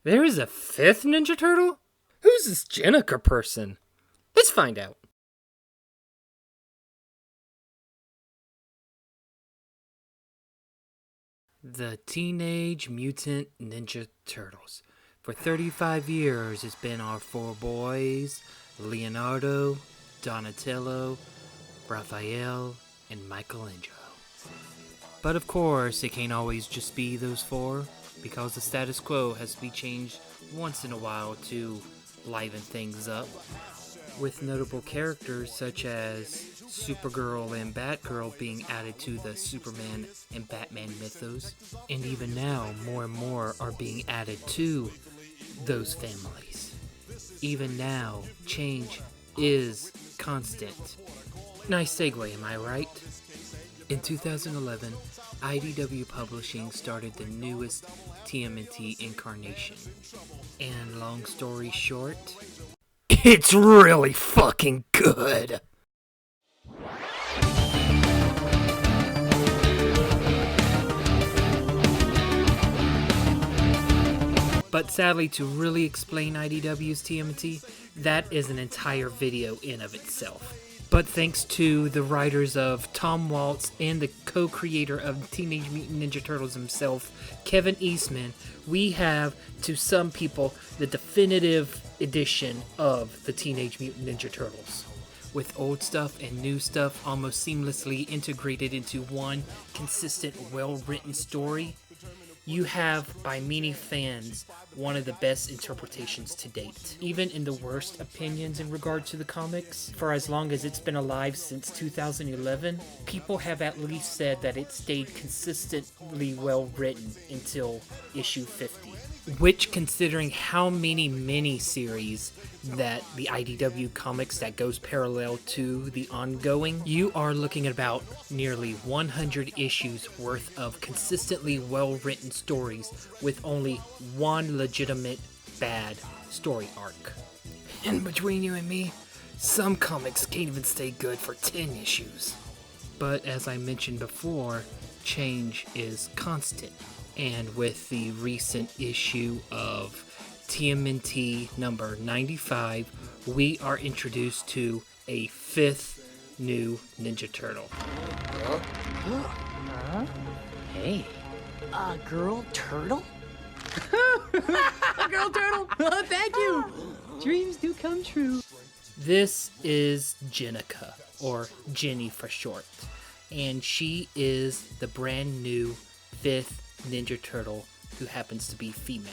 There is a fifth Ninja Turtle? Who's this Jennika person? Let's find out. The Teenage Mutant Ninja Turtles. For 35 years, it's been our four boys, Leonardo, Donatello, Raphael, and Michelangelo. But of course, it can't always just be those four, because the status quo has to be changed once in a while to liven things up, with notable characters such as Supergirl and Batgirl being added to the Superman and Batman mythos, and even now more and more are being added to those families. Even now, change is constant. Nice segue, am I right? In 2011, IDW Publishing started the newest TMNT incarnation. And long story short, it's really fucking good! But sadly, to really explain IDW's TMNT, that is an entire video in of itself. But thanks to the writers of Tom Waltz and the co-creator of Teenage Mutant Ninja Turtles himself, Kevin Eastman, we have, to some people, the definitive edition of the Teenage Mutant Ninja Turtles. With old stuff and new stuff almost seamlessly integrated into one consistent, well-written story, you have, by many fans, one of the best interpretations to date. Even in the worst opinions in regard to the comics, for as long as it's been alive since 2011, people have at least said that it stayed consistently well written until issue 50. Which, considering how many mini-series that the IDW comics that goes parallel to the ongoing, you are looking at about nearly 100 issues worth of consistently well-written stories with only one legitimate bad story arc. And between you and me, some comics can't even stay good for 10 issues. But as I mentioned before, change is constant. And with the recent issue of TMNT number 95, we are introduced to a fifth new Ninja Turtle. Hey, a girl turtle? A girl turtle? Oh, thank you! Dreams do come true. This is Jennika, or Jenny for short, and she is the brand new fifth Ninja Turtle who happens to be female.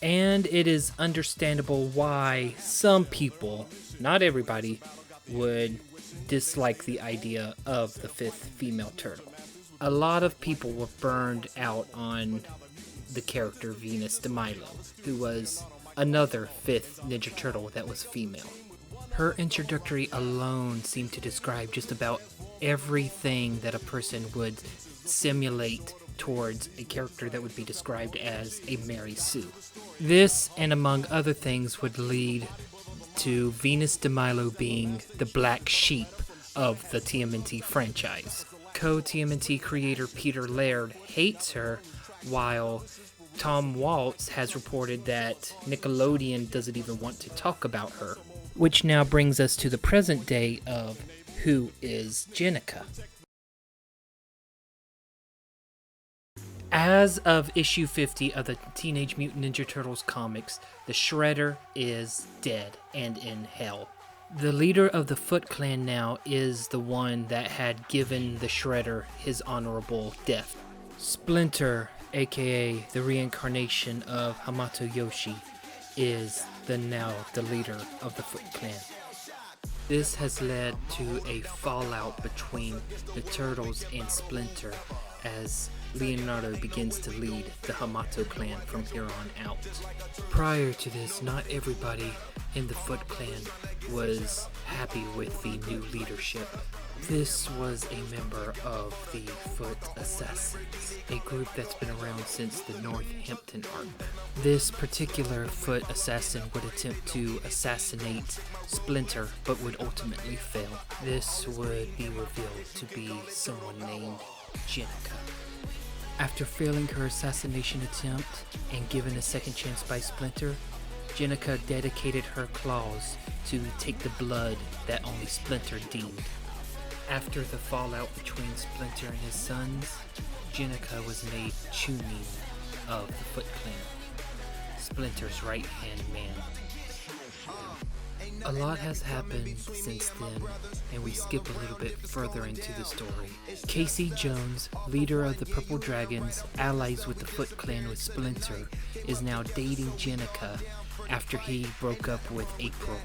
And it is understandable why some people, not everybody, would dislike the idea of the fifth female turtle. A lot of people were burned out on the character Venus de Milo, who was another fifth Ninja Turtle that was female. Her introductory alone seemed to describe just about everything that a person would simulate towards a character that would be described as a Mary Sue. This, and among other things, would lead to Venus de Milo being the black sheep of the TMNT franchise. Co-TMNT creator Peter Laird hates her, while Tom Waltz has reported that Nickelodeon doesn't even want to talk about her. Which now brings us to the present day of who is Jennika. As of issue 50 of the Teenage Mutant Ninja Turtles comics, the Shredder is dead and in hell. The leader of the Foot Clan now is the one that had given the Shredder his honorable death. Splinter, aka the reincarnation of Hamato Yoshi, is now the leader of the Foot Clan. This has led to a fallout between the Turtles and Splinter as Leonardo begins to lead the Hamato clan from here on out. Prior to this, not everybody in the Foot Clan was happy with the new leadership. This was a member of the Foot Assassins, a group that's been around since the Northampton arc. This particular Foot Assassin would attempt to assassinate Splinter, but would ultimately fail. This would be revealed to be someone named Jennika. After failing her assassination attempt and given a second chance by Splinter, Jennika dedicated her claws to take the blood that only Splinter deemed. After the fallout between Splinter and his sons, Jennika was made Chunin of the Foot Clan, Splinter's right-hand man. A lot has happened since then, and we skip a little bit further into the story. Casey Jones, leader of the Purple Dragons, allies with the Foot Clan with Splinter, is now dating Jennika after he broke up with April.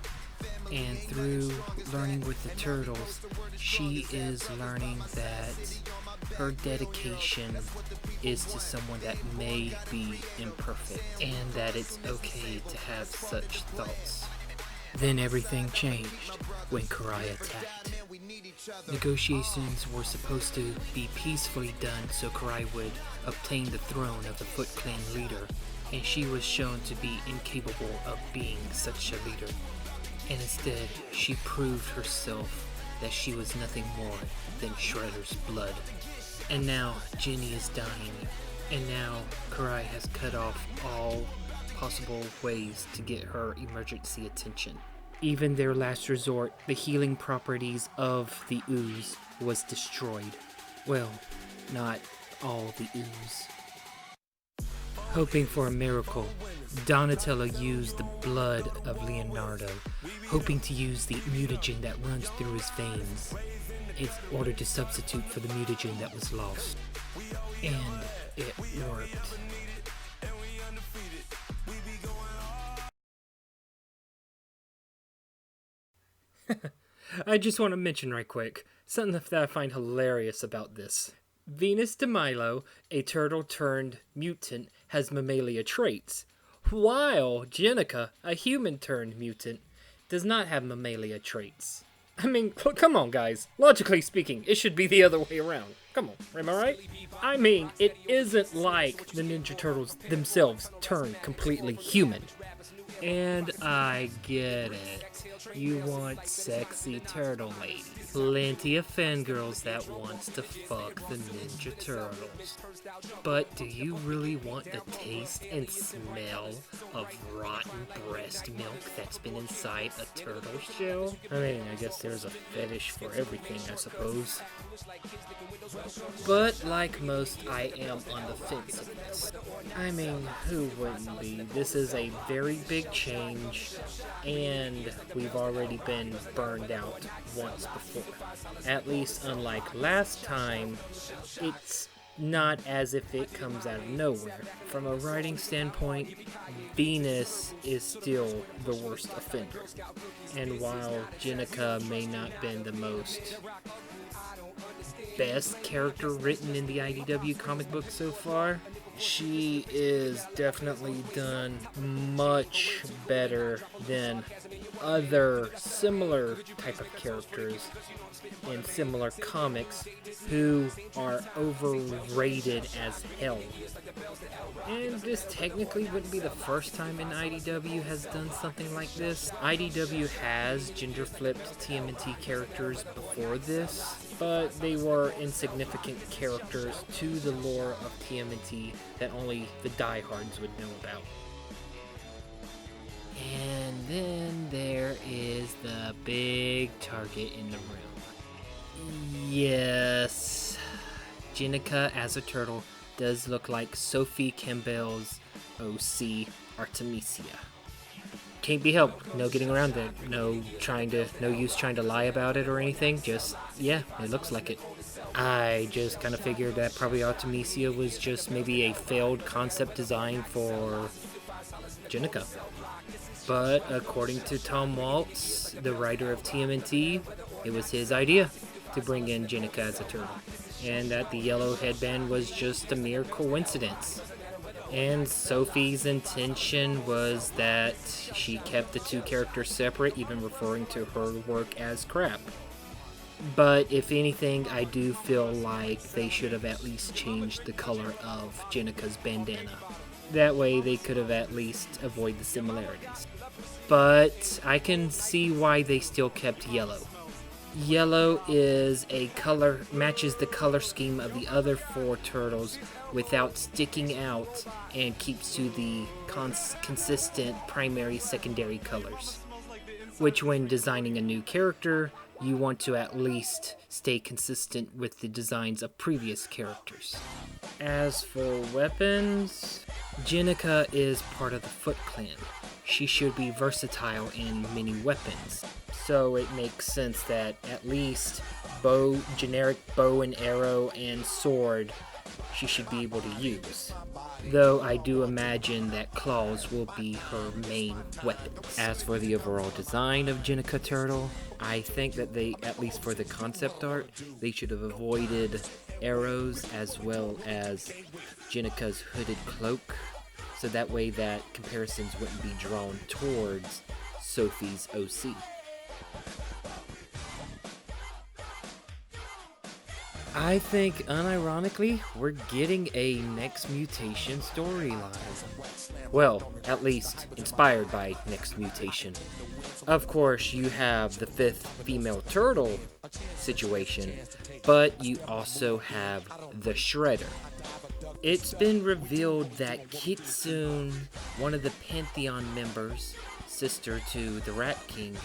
And through learning with the Turtles, she is learning that her dedication is to someone that may be imperfect, and that it's okay to have such thoughts. Then everything changed when Karai attacked. Negotiations were supposed to be peacefully done so Karai would obtain the throne of the Foot Clan leader, and she was shown to be incapable of being such a leader. And instead, she proved herself that she was nothing more than Shredder's blood. And now, Jenny is dying, and now Karai has cut off all possible ways to get her emergency attention. Even their last resort, the healing properties of the ooze, was destroyed. Well, not all the ooze. Hoping for a miracle, Donatello used the blood of Leonardo, hoping to use the mutagen that runs through his veins in order to substitute for the mutagen that was lost. And it worked. I just want to mention right quick, something that I find hilarious about this. Venus de Milo, a turtle turned mutant, has mammalia traits, while Jennika, a human turned mutant, does not have mammalia traits. I mean, come on guys, logically speaking, it should be the other way around. Come on, am I right? I mean, it isn't like the Ninja Turtles themselves turn completely human. And I get it. You want sexy turtle lady. Plenty of fangirls that wants to fuck the Ninja Turtles. But do you really want the taste and smell of rotten breast milk that's been inside a turtle shell? I mean, I guess there's a fetish for everything, I suppose. But like most, I am on the fence of this. I mean, who wouldn't be? This is a very big change, and we've already been burned out once before. At least unlike last time, it's not as if it comes out of nowhere. From a writing standpoint, Venus is still the worst offender. And while Jennika may not have been the most best character written in the IDW comic book so far, she is definitely done much better than other similar type of characters in similar comics who are overrated as hell. And this technically wouldn't be the first time an IDW has done something like this. IDW has gender-flipped TMNT characters before this, but they were insignificant characters to the lore of TMNT that only the diehards would know about. And then there is the big target in the room. Yes, Jennika as a turtle does look like Sophie Campbell's OC Artemisia. Can't be helped. No getting around it. No use trying to lie about it or anything. Just, yeah, it looks like it. I just kind of figured that probably Artemisia was just maybe a failed concept design for Jennika. But according to Tom Waltz, the writer of TMNT, it was his idea to bring in Jennika as a turtle. And that the yellow headband was just a mere coincidence. And Sophie's intention was that she kept the two characters separate, even referring to her work as crap. But if anything, I do feel like they should have at least changed the color of Jennika's bandana. That way they could have at least avoided the similarities. But I can see why they still kept yellow. Yellow is a color, matches the color scheme of the other 4 turtles without sticking out and keeps to the consistent primary secondary colors. Which when designing a new character, you want to at least stay consistent with the designs of previous characters. As for weapons, Jennika is part of the Foot Clan. She should be versatile in many weapons. So it makes sense that at least generic bow and arrow and sword she should be able to use. Though I do imagine that claws will be her main weapons. As for the overall design of Jennika Turtle, I think that they, at least for the concept art, they should have avoided arrows as well as Jennika's hooded cloak, so that way that comparisons wouldn't be drawn towards Sophie's OC. I think, unironically, we're getting a Next Mutation storyline. Well, at least inspired by Next Mutation. Of course, you have the 5th female turtle situation, but you also have the Shredder. It's been revealed that Kitsune, one of the Pantheon members, sister to the Rat King,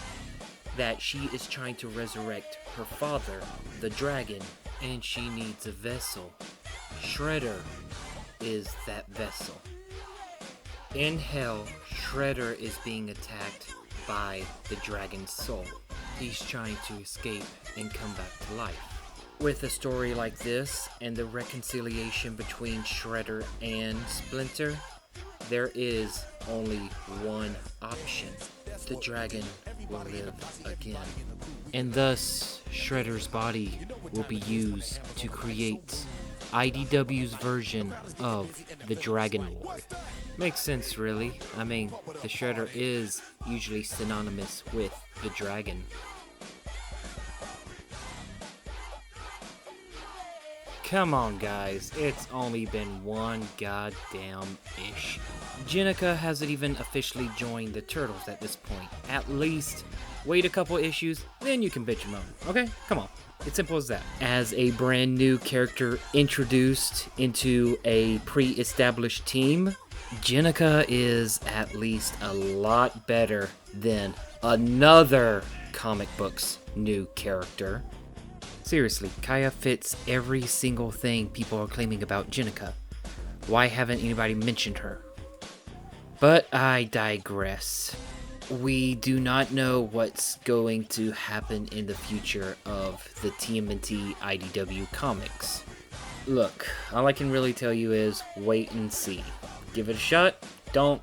that she is trying to resurrect her father, the dragon, and she needs a vessel. Shredder is that vessel. In hell, Shredder is being attacked by the dragon's soul. He's trying to escape and come back to life. With a story like this and the reconciliation between Shredder and Splinter, there is only one option. The dragon will live again. And thus, Shredder's body will be used to create IDW's version of the Dragon Lord. Makes sense, really. I mean, the Shredder is usually synonymous with the dragon. Come on, guys, it's only been one goddamn issue. Jennika hasn't even officially joined the Turtles at this point. At least, wait a couple issues, then you can bitch and moan, okay? Come on. It's simple as that. As a brand new character introduced into a pre-established team, Jennika is at least a lot better than another comic book's new character. Seriously, Kaya fits every single thing people are claiming about Jennika. Why haven't anybody mentioned her? But I digress. We do not know what's going to happen in the future of the TMNT IDW comics. Look, all I can really tell you is wait and see. Give it a shot? Don't?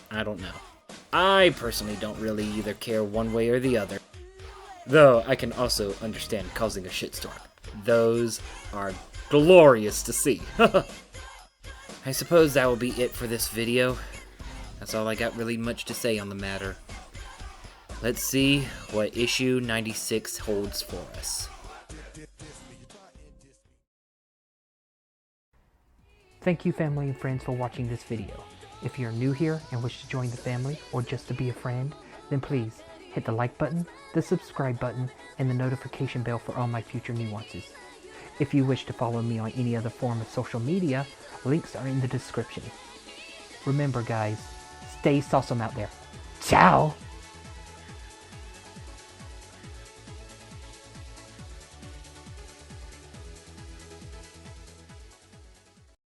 I don't know. I personally don't really either care one way or the other. Though I can also understand causing a shitstorm. Those are glorious to see. I suppose that will be it for this video. That's all I got really much to say on the matter. Let's see what issue 96 holds for us. Thank you, family and friends, for watching this video. If you're new here and wish to join the family or just to be a friend, then please hit the like button, the subscribe button, and the notification bell for all my future nuances. If you wish to follow me on any other form of social media, links are in the description. Remember guys, stay Saulsome out there. Ciao!